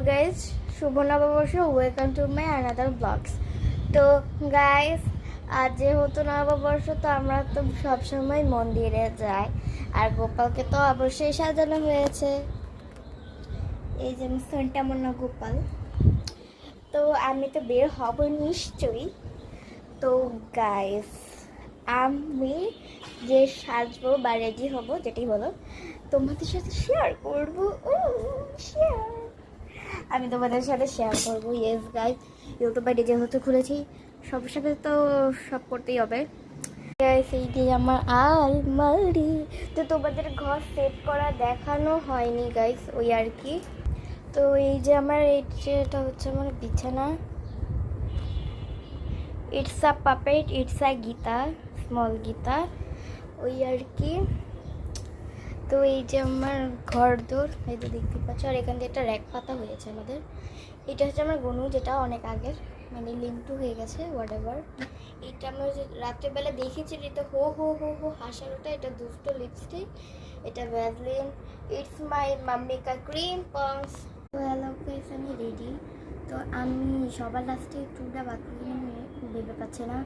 Guys, শুভ নববর্ষ। Welcome to my another blogs. তো গাইজ, আজ যেহেতু নববর্ষ, তো আমরা তো সবসময় মন্দিরে যাই। আর গোপালকে তো অবশ্যই সাজানো হয়েছে। এই যে সন্টা মনা গোপাল। তো আমি তো বের হব নিশ্চয়ই। তো গাইজ, আমি যে সাজবো বা রেডি হব, যেটাই বলো, তোমাদের সাথে শেয়ার করবো। শেয়ার আমি তোমাদের সাথে শেয়ার করবো। ইয়েস গাইজ, ইউটিউব আইডি যেহেতু খুলেছি, সবার সাথে তো সব করতেই হবে। গাইজ, এইটি আমার আলমারি। তো তোমাদের ঘর সেট করা দেখানো হয়নি গাইজ, ওই আর কি। তো এই যে আমার এটা হচ্ছে আমার বিছানা। It's a puppet, it's a guitar, small guitar, ওই আর কি। তো এই যে আমার ঘর দোর, এই যে দেখতে পাচ্ছ। আর এখান দিয়ে একটা র্যাক পাতা হয়েছে আমাদের। এটা হচ্ছে আমার গনু, যেটা অনেক আগের, মানে লিঙ্কটু হয়ে গেছে, হোয়াট এভার। এটা আমরা যে রাত্রেবেলা দেখেছি, এটা হো হো হো হো হাসার ওটা, এটা দুষ্ট লিপস্টিক, এটা ভ্যাসলিন, ইটস মাই মাম্মিকা ক্রিম পন্স। তো হ্যালো গাইস, আমি রেডি। তো আমি সবার লাস্টে চুলটা বাঁকিয়ে ভেবে পাচ্ছে না।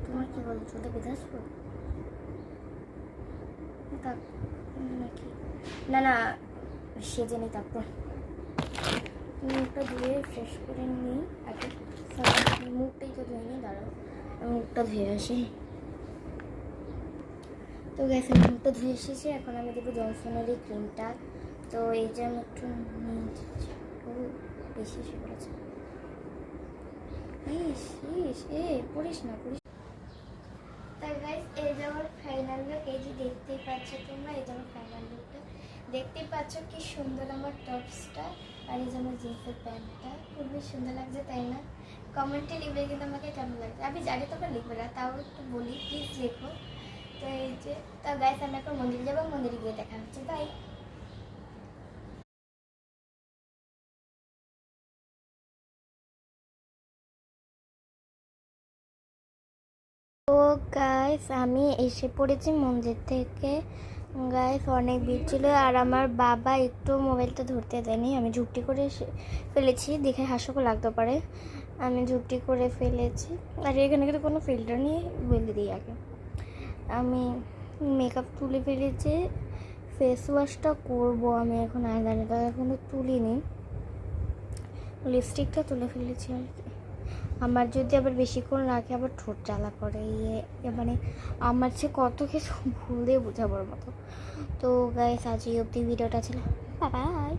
তোমার কি বলো, চুলটা বেঁধে আসবো নাকি? না না, সেজে নিই, তারপর মুখটা ধুয়ে ফ্রেশ করে নিই আগে। মুখটাই তো ধুয়ে নিই, দাঁড়াও মুখটা ধুয়ে আসি। তো গ্যাসে মুখটা ধুয়ে এসেছি, এখন আমি দেবো জনসনের এই ক্রিমটা। তো এই যে আমি একটু বেশি এসে পড়েছে। পড়িস না। তাই গাইস, এই যে আমার ফাইনাল লুক, এই যে দেখতেই পাচ্ছ তোমরা, এই যে আমার ফাইনাল লুকটা দেখতেই পাচ্ছ, কি সুন্দর আমার টপসটা। আর এই যে আমার জিন্সের প্যান্টটা খুবই সুন্দর লাগছে, তাই না? কমেন্টে লিখবে কিন্তু আমাকে কেমন লাগছে। আমি জানি তোমরা লিখবে না, তাও একটু বলি, প্লিজ লেখো। তো এই যে, তা গাইস, আমি এখন মন্দিরে যাবো, মন্দিরে গিয়ে দেখা হচ্ছে, বাই। তো গাইস, আমি এসে পড়েছি মন্দির থেকে। গাইস, অনেক ভিড় ছিল, আর আমার বাবা একটু মোবাইলটা ধরতে দেয়নি। আমি ঝুপটি করে ফেলেছি, দেখে হাস্যকর লাগতে পারে, আমি ঝুপটি করে ফেলেছি। আর এখানে কিন্তু কোনো ফিল্টার নিয়ে বলে দিই আগে, আমি মেকআপ তুলে ফেলেছি। ফেস ওয়াশটা করবো আমি এখন, আইলাইনারটা এখনো তুলিনি, লিপস্টিকটা তুলে ফেলেছি আর কি। আমার যদি আবার বেশিক্ষণ রাখে, আবার ঠোঁট জ্বালা করে, মানে আমার সে কত কিছু ভুলে বোঝাবার মতো। তো গাইস, আজ এই অবধি ভিডিওটা ছিল, বাই বাই।